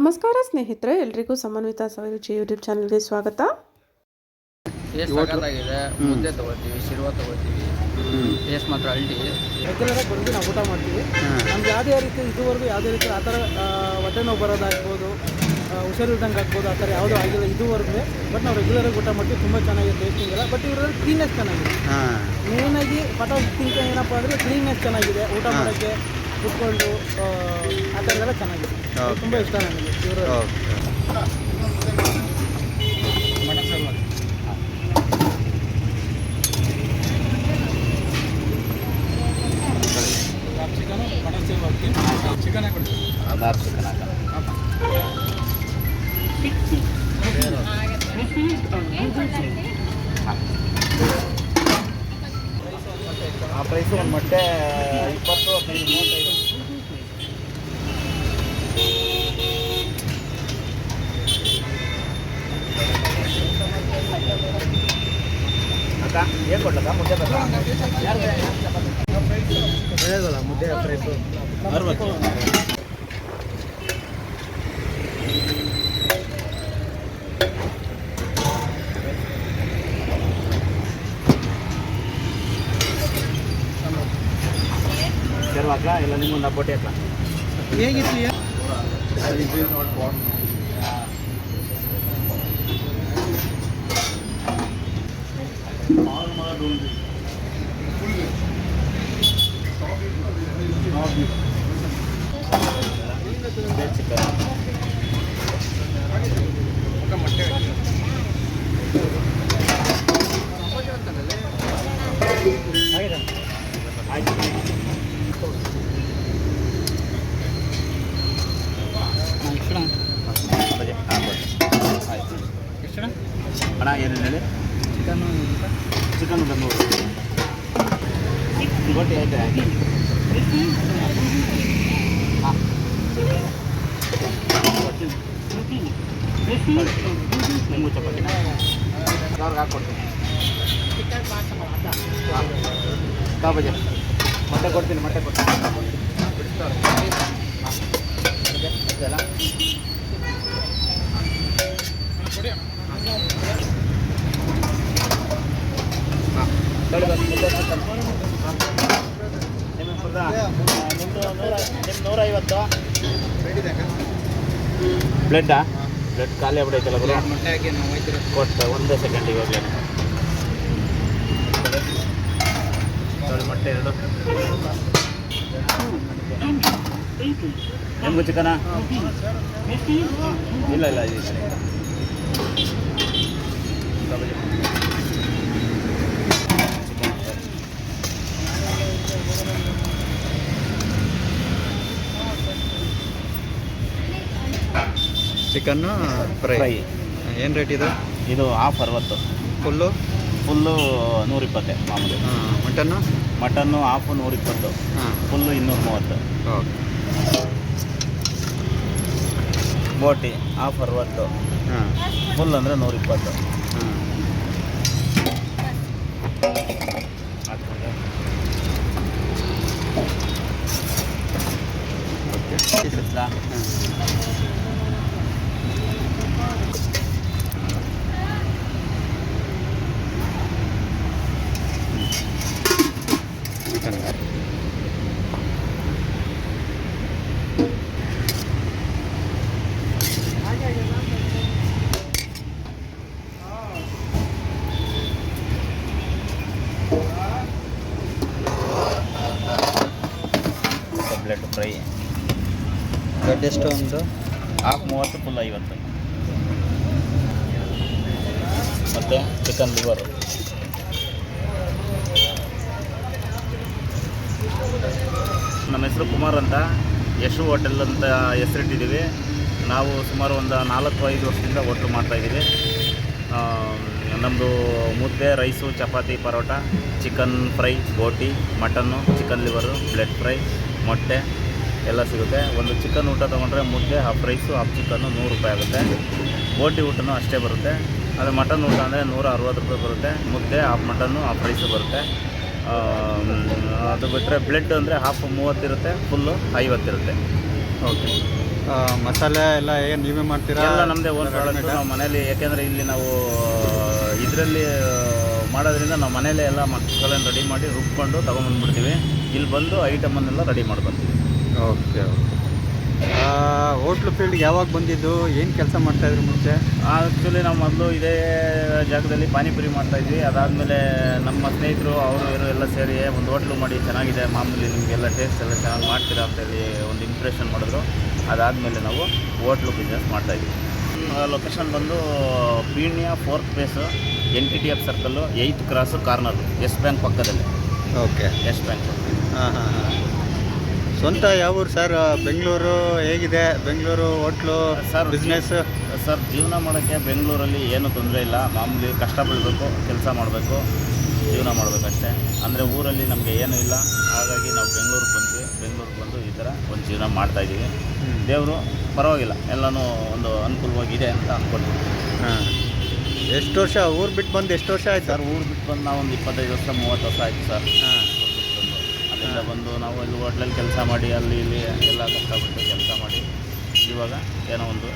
ನಮಸ್ಕಾರ ಸ್ನೇಹಿತರೆ, ಎಲ್ರಿಗೂ ಸಮನ್ವಿತ ಸವಿರುಚಿ ಯೂಟ್ಯೂಬ್ ಚಾನಲ್ಗೆ ಸ್ವಾಗತ. ಸಖತ್ತಾಗಿದೆ. ಮುದ್ದೆ ತೊಗೊಳ್ತೀವಿ, ಶಿರ್ವ ತೊಗೊಳ್ತೀವಿ, ಟೇಸ್ಟ್ ಮಾತ್ರ ಅಲ್ಟಿ. ರೆಗ್ಯುಲರಾಗಿ ಬಂದು ನಾವು ಊಟ ಮಾಡ್ತೀವಿ. ನಮ್ಗೆ ಯಾವುದೇ ರೀತಿ ಇದುವರೆಗೂ ಯಾವುದೇ ರೀತಿ ಆ ಥರ ಹೊಟ್ಟೆ ನೋವು ಬರೋದಾಗ್ಬೋದು, ಹುಷಾರಿಲ್ದಂಗೆ ಆಗ್ಬೋದು, ಆ ಥರ ಯಾವುದೂ ಆಗಿಲ್ಲ ಇದುವರೆಗೂ. ಬಟ್ ನಾವು ರೆಗ್ಯುಲರಾಗಿ ಊಟ ಮಾಡ್ತೀವಿ. ತುಂಬ ಚೆನ್ನಾಗಿದೆ, ಟೇಸ್ಟಿಂಗ್ ಎಲ್ಲ. ಬಟ್ ಇವರಲ್ಲಿ ಕ್ಲೀನೆಸ್ ಚೆನ್ನಾಗಿದೆ. ಮೇಯ್ನಾಗಿ ಪಟಾಕಿ ತಿಂಕ ಏನಪ್ಪ ಅಂದರೆ ಕ್ಲೀನೆಸ್ ಚೆನ್ನಾಗಿದೆ. ಊಟ ಮಾಡೋಕ್ಕೆ ಕುತ್ಕೊಂಡು ಆ ಥರದೆಲ್ಲ ಚೆನ್ನಾಗಿದೆ. ತುಂಬ ಇಷ್ಟ ನನಗೆ ಇವರು. ಚಿಕನು ಮಟನ್ ಸೇವ್ ಹಾಕಿ ಚಿಕನ್ ಕೊಡ್ತೀವಿ. ಆಧಾರ್ ಚಿಕನ್ ಹಾಕ ಆ ಪ್ರೈಸು ಒಂದು ಮೊಟ್ಟೆ 20, 15, 35. ಅಕ್ಕ ಏನು ಕೊಡ್ಲಕ್ಕ? ಮುದ್ದೆ ಬೇಕಾ? ಹೇಳಿದಲ್ಲ ಮುದ್ದೆ ಪ್ರೈಸು 60. ಸೇರ್ವಾಕ ಇಲ್ಲ ನಿಮ್ಮೊಂದು ಬೋಟಿ ಹಾಕ. ಹೇಗಿತ್ತು? ಚಿಕನ್ ಮೊಟ್ಟೆ ಆಯ್ತು. ಎಷ್ಟು ಅಣ್ಣ ಏನೇನು ಹೇಳಿ? ಚಿಕನ್ ಬಂದು ಬೋಟಿ ಐತೆ. ಹಾಂ ನಿಮಗೂ ಚಪಾತಿನ ಅವ್ರಿಗೆ ಹಾಕ್ಕೊಡ್ತೀನಿ. ಹಾಂ ಕಾಬಜೆ ಮೊಟ್ಟೆ ಕೊಡ್ತೀನಿ. ಮೊಟ್ಟೆ ಕೊಡ್ತೀನಿ. ಇದೆಲ್ಲ ಹಾಂ ತೊಳಿ ಬಸ್ ಮುದ್ದೆ ಚಿಕನ್. ನಿಮ್ಮದು 150 ಬ್ಲೆಡ್ಡಾ? ಬ್ಲೆಡ್ ಖಾಲಿ ಆಗ್ಬಿಡೈತಲ್ಲ ಗುರು. ಮೊಟ್ಟೆ ಹಾಕಿ ನಾವು ಹೋಯ್ತಿರೋ ಕೊಟ್ಟು ಒಂದೇ ಸೆಕೆಂಡ್ ಇವಾಗಲೇ ಮೊಟ್ಟೆ 2. ನಿಮಗೂ ಚಿಕನಾ? ಇಲ್ಲ ಇಲ್ಲ ಇಲ್ಲ ಚಿಕನ್ನು ಫ್ರೈ. ಏನು ರೇಟ್ ಇದು? ಇದು ಹಾಫ್ 60. ಫುಲ್ಲು 120 ಮಾಮೂಲಿ. Mutton mutton half 120, full 230. ಬೋಟಿ ಹಾಫ್ 60, ಫುಲ್ ಅಂದರೆ 120. ಬ್ಲೆಡ್ ಫ್ರೈ ದೊಡ್ಡ ಎಷ್ಟು? ಒಂದು ಹಾಫ್ 30, ಫುಲ್ 50. ಮತ್ತು ಚಿಕನ್ ಲಿವರು. ನಮ್ಮ ಹೆಸರು ಕುಮಾರ್ ಅಂತ, ಯಶು ಹೋಟೆಲ್ ಅಂತ ಹೆಸರಿಟ್ಟಿದ್ದೀವಿ. ನಾವು ಸುಮಾರು ಒಂದು 4-5 ವರ್ಷದಿಂದ ಹೋಟ್ಲು ಮಾಡ್ತಾಯಿದ್ದೀವಿ. ನಮ್ಮದು ಮುದ್ದೆ, ರೈಸು, ಚಪಾತಿ, ಪರೋಟ, ಚಿಕನ್ ಫ್ರೈ, ಬೋಟಿ, mutton, chicken liver, blood fry, ಮೊಟ್ಟೆ ಎಲ್ಲ ಸಿಗುತ್ತೆ. ಒಂದು ಚಿಕನ್ ಊಟ ತೊಗೊಂಡ್ರೆ ಮುದ್ದೆ, ಹಾಫ್ ರೈಸು, ಹಾಫ್ ಚಿಕನ್ನು 100 ರೂಪಾಯಿ ಆಗುತ್ತೆ. ಬೋಟಿ ಊಟನೂ ಅಷ್ಟೇ ಬರುತ್ತೆ. ಅದು ಮಟನ್ ಊಟ ಅಂದರೆ 160 ರೂಪಾಯಿ ಬರುತ್ತೆ. ಮುದ್ದೆ, ಹಾಫ್ ಮಟನ್ನು, ಹಾಫ್ ರೈಸು ಬರುತ್ತೆ. ಅದು ಬಿಟ್ಟರೆ ಬ್ಲೆಡ್ ಅಂದರೆ ಹಾಫ್ 30 ಇರುತ್ತೆ, ಫುಲ್ಲು 50 ಇರುತ್ತೆ. ಓಕೆ. ಮಸಾಲೆ ಎಲ್ಲ ಏನು ನೀವೇ ಮಾಡ್ತೀರಾ? ಎಲ್ಲ ನಮ್ಮದೇ ಓನ್ ಪ್ರಾಡಕ್ಟು. ನಾವು ಮನೇಲಿ, ಯಾಕೆಂದರೆ ಇಲ್ಲಿ ನಾವು ಇದರಲ್ಲಿ ಮಾಡೋದ್ರಿಂದ ನಾವು ಮನೇಲೇ ಎಲ್ಲ ಮಸಾಲೆನ ರೆಡಿ ಮಾಡಿ ರುಬ್ಕೊಂಡು ತೊಗೊಂಬಂದ್ಬಿಡ್ತೀವಿ. ಇಲ್ಲಿ ಬಂದು ಐಟಮನ್ನೆಲ್ಲ ರೆಡಿ ಮಾಡ್ಕೊತೀವಿ. Okay okay. ಹೋಟ್ಲು ಫೀಲ್ಡ್ಗೆ ಯಾವಾಗ ಬಂದಿದ್ದು? ಏನು ಕೆಲಸ ಮಾಡ್ತಾಯಿದ್ರು ಮುಂಚೆ? ಆ್ಯಕ್ಚುಲಿ ನಾವು ಮೊದಲು ಇದೇ ಜಾಗದಲ್ಲಿ ಪಾನಿಪುರಿ ಮಾಡ್ತಾಯಿದ್ವಿ. ಅದಾದಮೇಲೆ ನಮ್ಮ ಸ್ನೇಹಿತರು ಅವರು ಇವರು ಎಲ್ಲ ಸೇರಿ ಒಂದು ಹೋಟ್ಲು ಮಾಡಿ ಚೆನ್ನಾಗಿದೆ, ಮಾಮೂಲಿ ನಿಮಗೆಲ್ಲ ಟೇಸ್ಟ್ ಎಲ್ಲ ಚೆನ್ನಾಗಿ ಮಾಡ್ತೀರಾ ಅಂತೇಳಿ ಒಂದು ಇಂಪ್ರೆಷನ್ ಮಾಡಿದ್ರು. ಅದಾದಮೇಲೆ ನಾವು ಹೋಟ್ಲು ಬಿಸ್ನೆಸ್ ಮಾಡ್ತಾಯಿದ್ವಿ. ಲೊಕೇಶನ್ ಬಂದು Peenya 4th phase, NTTF circle, 8th cross, corner, S bank ಪಕ್ಕದಲ್ಲಿ. ಓಕೆ. S bank. ಹಾಂ ಹಾಂ ಹಾಂ. ಸ್ವಂತ ಯಾವ ಊರು ಸರ್? ಬೆಂಗಳೂರು ಹೇಗಿದೆ? Bengaluru hotel sir business? Sir ಜೀವನ ಮಾಡೋಕ್ಕೆ ಬೆಂಗಳೂರಲ್ಲಿ ಏನೂ ತೊಂದರೆ ಇಲ್ಲ. ಮಾಮೂಲಿ ಕಷ್ಟ ಬೀಳಬೇಕು, ಕೆಲಸ ಮಾಡಬೇಕು, ಜೀವನ ಮಾಡಬೇಕಷ್ಟೇ. ಅಂದರೆ ಊರಲ್ಲಿ ನಮಗೆ ಏನೂ ಇಲ್ಲ. ಹಾಗಾಗಿ ನಾವು ಬೆಂಗಳೂರಿಗೆ ಬಂದ್ವಿ. ಬೆಂಗಳೂರಿಗೆ ಬಂದು ಈ ಥರ ಒಂದು ಜೀವನ ಮಾಡ್ತಾಯಿದ್ದೀವಿ. ದೇವರು ಪರವಾಗಿಲ್ಲ, ಎಲ್ಲನೂ ಒಂದು ಅನುಕೂಲವಾಗಿದೆ ಅಂತ ಅಂದ್ಕೊಳ್ತೀವಿ. ಹಾಂ. ಎಷ್ಟು ವರ್ಷ ಊರು ಬಿಟ್ಟು ಬಂದು ಎಷ್ಟು ವರ್ಷ ಆಯ್ತು ಸರ್? ಊರು ಬಿಟ್ಟು ಬಂದು ನಾವು ಒಂದು 25 ವರ್ಷ 30 ವರ್ಷ ಆಯಿತು ಸರ್. ಹಾಂ. ಅಲ್ಲಿಂದ ಬಂದು ನಾವು ಇಲ್ಲಿ ಹೋಟ್ಲಲ್ಲಿ ಕೆಲಸ ಮಾಡಿ ಅಲ್ಲಿ ಇಲ್ಲಿ ಎಲ್ಲ ಕಷ್ಟಪಟ್ಟು ಕೆಲಸ ಮಾಡಿ ಇವಾಗ ಏನೋ ಒಂದು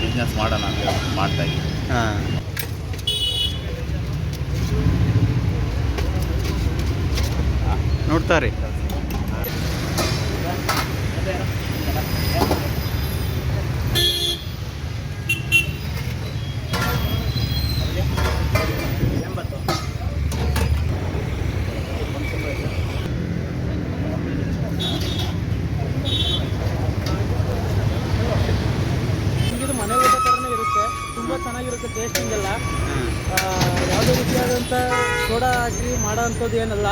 ಬಿಸ್ನೆಸ್ ಮಾಡೋಣ ಅಂತ ಮಾಡ್ತಾಯಿದ್ದೀವಿ. ಹಾಂ. ನೋಡ್ತಾರೆ. ನಿಮಗಿದು ಮನೆ ಊಟ ಥರನೇ ಇರುತ್ತೆ, ತುಂಬ ಚೆನ್ನಾಗಿರುತ್ತೆ ಟೇಸ್ಟಿಂಗ್ ಎಲ್ಲ. ಯಾವುದೇ ರೀತಿಯಾದಂಥ ಸೋಡಾ ಹಾಕಿ ಮಾಡೋ ಅಂಥದ್ದು ಏನಲ್ಲ.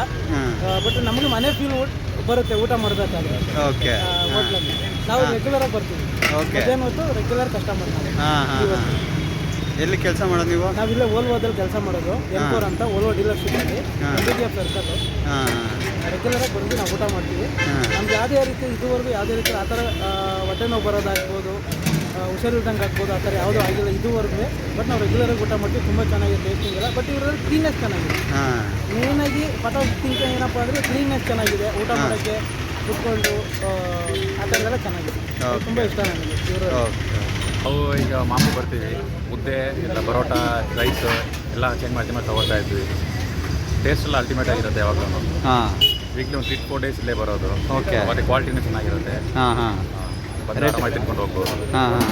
ಬಟ್ ನಮಗೆ ಮನೆ ಫೀಲ್ ಬರುತ್ತೆ ಊಟ ಮಾಡಬೇಕಾದ್ರೆ ಓಕೆ. ಹೋಟ್ಲಲ್ಲಿ. ನಾವು ರೆಗ್ಯುಲರಾಗಿ ಬರ್ತೀವಿ. ಓಕೆ. ಮಧ್ಯಾಹ್ನ ಹೊತ್ತು ರೆಗ್ಯುಲರ್ ಕಸ್ಟಮರ್ ನಾವು. ಹಾಂ ಹಾಂ ಹಾಂ. ಎಲ್ಲಿ ಕೆಲಸ ಮಾಡೋದು ನೀವು? ನಾವಿಲ್ಲೇ ಓಲ್ವೋದಲ್ಲಿ ಕೆಲಸ ಮಾಡೋದು, M4 ಅಂತ ಓಲ್ವೋ ಡೀಲರ್ಶಿಪ್ಪಲ್ಲಿ, NTTF ಸರ್ಕಲ್. ಹಾಂ. ರೆಗ್ಯುಲರಾಗಿ ಬಂದು ನಾವು ಊಟ ಮಾಡ್ತೀವಿ. ಹಾಂ. ನಮ್ಗೆ ಯಾವುದೇ ರೀತಿ ಇದುವರೆಗೂ ಯಾವುದೇ ರೀತಿ ಆ ಥರ ಹೊಟ್ಟೆ ನೋವು ಬರೋದಾಗ್ಬೋದು, ಹುಷಾರಿಲ್ದಂಗೆ ಆಗ್ಬೋದು, ಆ ಥರ ಯಾವುದೂ ಆಗಿಲ್ಲ ಇದುವರೆಗೂ. ಬಟ್ ನಾವು ರೆಗ್ಯುಲರಾಗಿ ಊಟ ಮಾಡ್ತೀವಿ. ತುಂಬ ಚೆನ್ನಾಗಿದೆ ಟೇಸ್ಟಿಂಗ್ ಎಲ್ಲ. ಬಟ್ ಇವರಲ್ಲಿ ಕ್ಲೀನೆಸ್ ಚೆನ್ನಾಗಿದೆ. ಹಾಂ. ಮೇಯ್ನಾಗಿ ತಿಂಕ ಏನಪ್ಪ ಅಂದರೆ ಕ್ಲೀನ್ನೆಸ್ ಚೆನ್ನಾಗಿದೆ. ಊಟ ಮಾಡೋಕ್ಕೆ ಕುತ್ಕೊಂಡು ಆ ಥರದೆಲ್ಲ ಚೆನ್ನಾಗಿದೆ. ತುಂಬ ಇಷ್ಟ ನನಗೆ ಇವರು. ಓಕೆ. ನಾವು ಈಗ ಮಾಮೂಲಿ ಬರ್ತೀವಿ, ಮುದ್ದೆ ಎಲ್ಲ ಪರೋಟ ರೈಸ್ ಎಲ್ಲ ಚೇಂಜ್ ಮಾಡಿ ತೊಗೊಳ್ತಾ ಇದ್ವಿ. ಟೇಸ್ಟ್ ಎಲ್ಲ ಅಲ್ಟಿಮೇಟ್ ಆಗಿರುತ್ತೆ ಯಾವಾಗಲೂ. ಹಾಂ. ವೀಕ್ಲಿ ಒಂದು 3-4 ಡೇಸ್ ಇಲ್ಲೇ ಬರೋದು. ಓಕೆ. ಮತ್ತು ಕ್ವಾಲಿಟಿನೂ ಚೆನ್ನಾಗಿರುತ್ತೆ. ಹಾಂ ಹಾಂ. ಮಾಡಿ ತಿನ್ಕೊಂಡು ಹೋಗ್ಬೋದು. ಹಾಂ ಹಾಂ.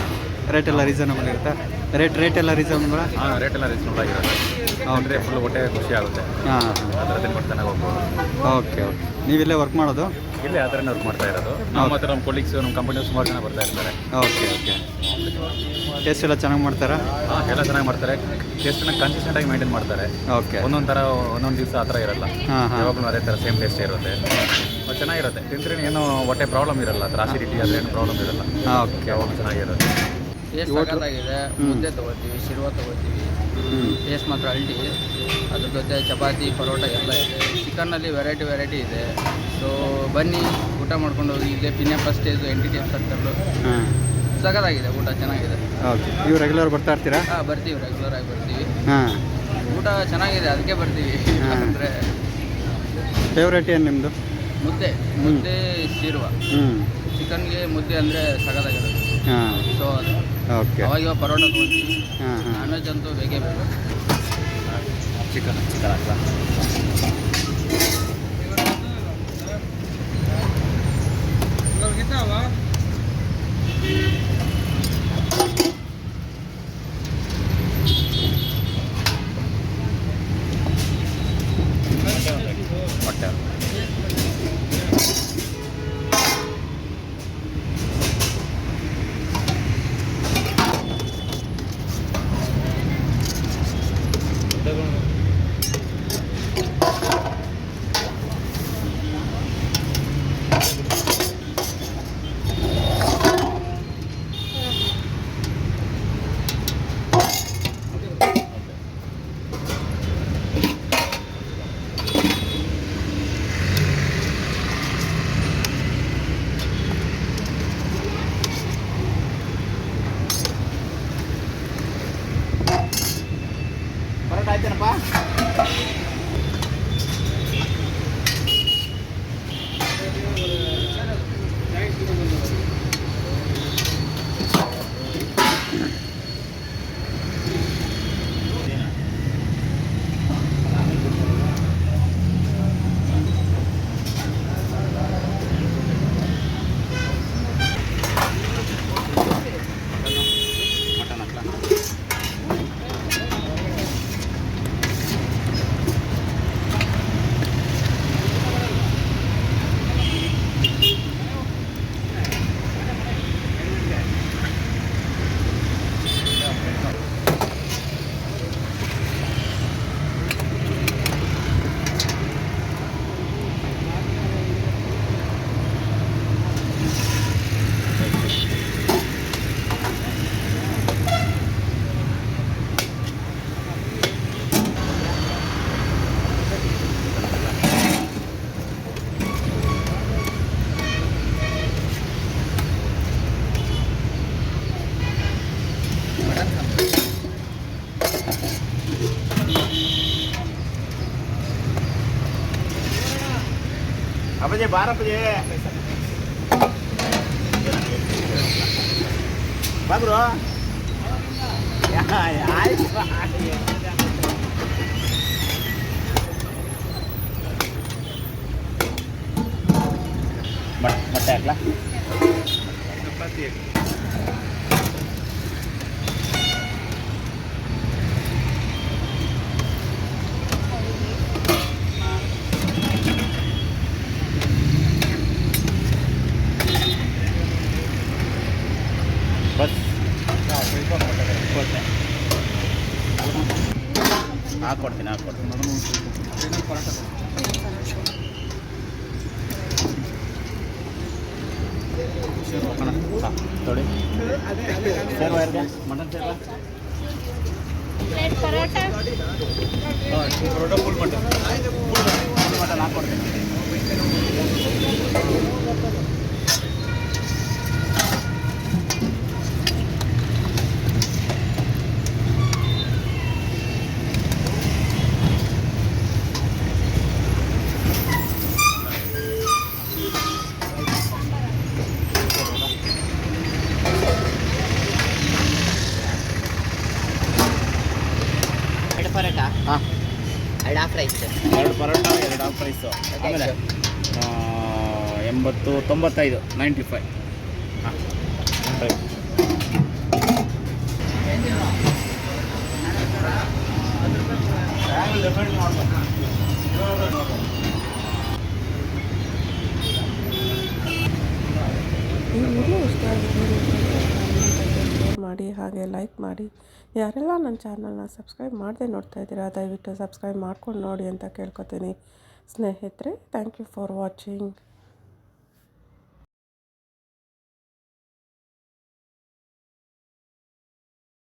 ರೇಟ್ ಎಲ್ಲ ರೀಸನಬಲ್ ಇರುತ್ತಾ? ರೇಟ್ ಎಲ್ಲ ರೀಸನಬಲ್? ಹಾಂ, ರೇಟ್ ಎಲ್ಲ ರೀಸನಬಲ್ ಆಗಿರುತ್ತೆ. ಅಂದರೆ ಫುಲ್ ಹೊಟ್ಟೆ ಖುಷಿ ಆಗುತ್ತೆ. ಹಾಂ. ಆ ಥರ ತಿನ್ಕೊಂಡು ಚೆನ್ನಾಗಿ ಹೋಗ್ಬೋದು. Okay okay. ನೀವಿಲ್ಲೇ ವರ್ಕ್ ಮಾಡೋದು? ಇಲ್ಲೇ ಆ ಥರನೇ ವರ್ಕ್ ಮಾಡ್ತಾ ಇರೋದು. ನಾವು ಮತ್ತು ನಮ್ಮ ಕೊಲೀಗ್ಸ್ ನಮ್ಮ ಕಂಪನಿಯವ್ರು ಸುಮಾರು ಜನ ಬರ್ತಾ ಇರ್ತಾರೆ. Okay okay. ಟೇಸ್ಟ್ ಎಲ್ಲ ಚೆನ್ನಾಗಿ ಮಾಡ್ತಾರಾ? ಹಾಂ, ಎಲ್ಲ ಚೆನ್ನಾಗಿ ಮಾಡ್ತಾರೆ. ಟೇಸ್ಟನ್ನ ಕನ್ಸಿಸ್ಟೆಂಟಾಗಿ ಮೇಂಟೈನ್ ಮಾಡ್ತಾರೆ. ಓಕೆ. ಒಂದೊಂದು ಥರ ಒಂದೊಂದು ದಿವಸ ಆ ಥರ ಇರಲ್ಲ. ಹಾಂ ಹಾಂ. ಯಾವಾಗಲೂ ಅದೇ ಥರ ಸೇಮ್ ಟೇಸ್ಟ್ ಇರುತ್ತೆ. ಮತ್ತು ಚೆನ್ನಾಗಿರುತ್ತೆ. ತಿಂದ್ರೆ ಏನೋ ಹೊಟ್ಟೆ ಪ್ರಾಬ್ಲಮ್ ಇರಲ್ಲ. ಆ ಥರ ಆಸಿಡಿಟಿ ಆದರೆ ಏನು ಪ್ರಾಬ್ಲಮ್ ಇರಲ್ಲ. ಹಾಂ. ಓಕೆ. ಯಾವಾಗಲೂ ಚೆನ್ನಾಗಿರುತ್ತೆ. ಟೇಸ್ಟ್ ಸಖತ್ತಾಗಿದೆ. ಮುದ್ದೆ ತೊಗೋತೀವಿ, ಶಿರ್ವ ತೊಗೋತೀವಿ. ಟೇಸ್ಟ್ ಮಾತ್ರ ಅಲ್ಟಿ. ಅದ್ರ ಜೊತೆ ಚಪಾತಿ ಪರೋಟ ಎಲ್ಲ ಇದೆ. ಚಿಕನ್ನಲ್ಲಿ ವೆರೈಟಿ ಇದೆ. ಸೊ ಬನ್ನಿ ಊಟ ಮಾಡ್ಕೊಂಡು ಹೋಗಿ. ಇಲ್ಲೇ ಪಿನ್ಯ ಫಸ್ಟ್ ಸ್ಟೇಜು NTTF ಸರ್ಕಲ್ಲು. ಹಾಂ. ಸಖತ್ತಾಗಿದೆ, ಊಟ ಚೆನ್ನಾಗಿದೆ. ಓಕೆ. ನೀವು ರೆಗ್ಯುಲರ್ ಬರ್ತಾ ಇರ್ತೀರಾ? ಹಾಂ, ಬರ್ತೀವಿ, ರೆಗ್ಯುಲರಾಗಿ ಬರ್ತೀವಿ. ಹಾಂ. ಊಟ ಚೆನ್ನಾಗಿದೆ, ಅದಕ್ಕೆ ಬರ್ತೀವಿ. ಅಂದರೆ ಫೇವ್ರೇಟ್ ಏನು ನಿಮ್ಮದು? ಮುದ್ದೆ ಶಿರ್ವ. ಚಿಕನ್ಗೆ ಮುದ್ದೆ ಅಂದರೆ ಸಖತ್ತಾಗಿರುತ್ತೆ. ಹಾಂ. ಸೊ ಅದು ಓಕೆ. ಅವಾಗ ಪರೋಟ ತೊಗೊಳ್ತೀವಿ. ಹಾಂ ಹಾಂ. ನಾನ್ ವೆಜ್ ಅಂತೂ ಬೇಕೇ ಬೇಕು. ಚಿಕನ್ ಹಾಕ್ಲಾ? ಮೊಟ್ಟೆ ಆಯ್ತೇನಪ್ಪ? ಅಪ್ಪಾಜಿ ಬಾರಪ್ಪಾಜಿ ಬಾಗ್ರು ಆಯ್ತು ಮೊಟ್ಟೆ ಹಾಕ್ಲಾ ಚಪಾತಿ ಬಸ್ ಹಾಕ್ಕೊಡ್ತೀನಿ ನೋಡಿ ಸೇರ್ವಾ ಯಾರಿಗೆ ಮಟನ್ ಸೇರ್ವಾ ಪರೋಟ ಫುಲ್ ಮಟನ್ ಹಾಕ್ಕೊಡ್ತೀನಿ ಹಾಂ 2 half rice 2 parotta 2 half rice ಆಮೇಲೆ 95 ಹಾಂ ಈ ವಿಡಿಯೋ ಇಷ್ಟ ಆಗಿದ್ರೆ ಶೇರ್ ಮಾಡಿ ಹಾಗೆ ಲೈಕ್ ಮಾಡಿ. ಯಾರೆಲ್ಲ ನನ್ನ ಚಾನಲ್ನ ಸಬ್ಸ್ಕ್ರೈಬ್ ಮಾಡದೆ ನೋಡ್ತಾ ಇದ್ದೀರಾ ದಯವಿಟ್ಟು ಸಬ್ಸ್ಕ್ರೈಬ್ ಮಾಡ್ಕೊಂಡು ನೋಡಿ ಅಂತ ಕೇಳ್ಕೊತೀನಿ ಸ್ನೇಹಿತರೆ. Thank you for watching.